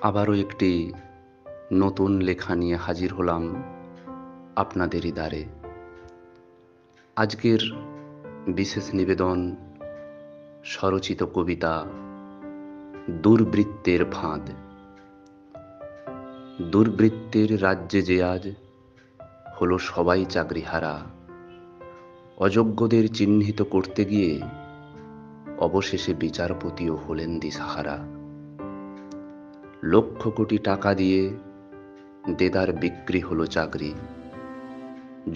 আবারও একটি নতুন লেখা নিয়ে হাজির হলাম আপনাদেরই দ্বারে। আজকের বিশেষ নিবেদন স্বরচিত কবিতা দুর্বৃত্তের ফাঁদ। দুর্বৃত্তের রাজ্যে যে আজ হলো সবাই চাকরিহারা, অযোগ্যদের চিহ্নিত করতে গিয়ে অবশেষে বিচারপতিও হলেন দিশাহারা। লক্ষ কোটি টাকা দিয়ে দেদার বিক্রি হলো চাকরি,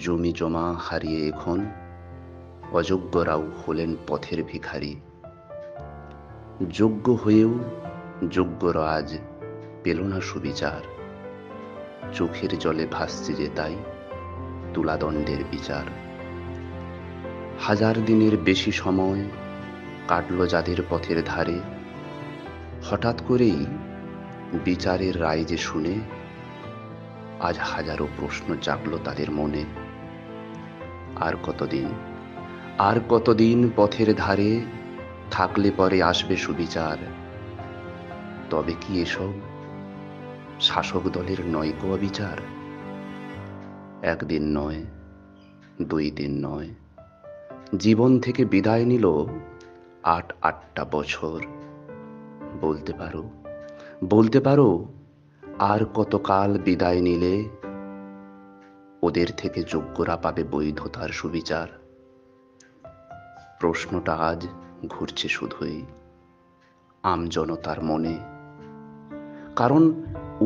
জমি জমা হারিয়ে এখন অযোগ্যরাও হলেন পথের ভিখারি। যোগ্য হয়েও যোগ্যরা আজ পেল না সুবিচার, চোখের জলে ভাসছে যে তাই তুলাদণ্ডের বিচার। হাজার দিনের বেশি সময় কাটল যাদের পথের ধারে, হঠাৎ করেই বিচারের রায় যে শুনে আজ হাজারো প্রশ্ন জাগল তাদের মনে। আর কতদিন পথের ধারে থাকলে পরে আসবে সুবিচার? তবে কি এসব শাসক দলের নয়কো অবিচার? একদিন নয়, 2 দিন নয়, জীবন থেকে বিদায় নিল 8টা বছর। বলতে পারো আর কতকাল বিদায় নিলে ওদের থেকে যোগ্যরা পাবে বৈধতার সুবিচার? প্রশ্নটা আজ ঘুরছে শুধুই আমজনতার মনে, কারণ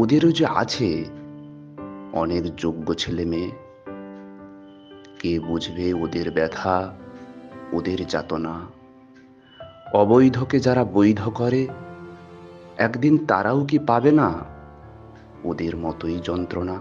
ওদেরও যে আছে অনেক যোগ্য ছেলে মেয়ে। কে বুঝবে ওদের ব্যথা, ওদের যাতনা? অবৈধকে যারা বৈধ করে, একদিন তারাও কি পাবে না ওদের মতোই যন্ত্রণা?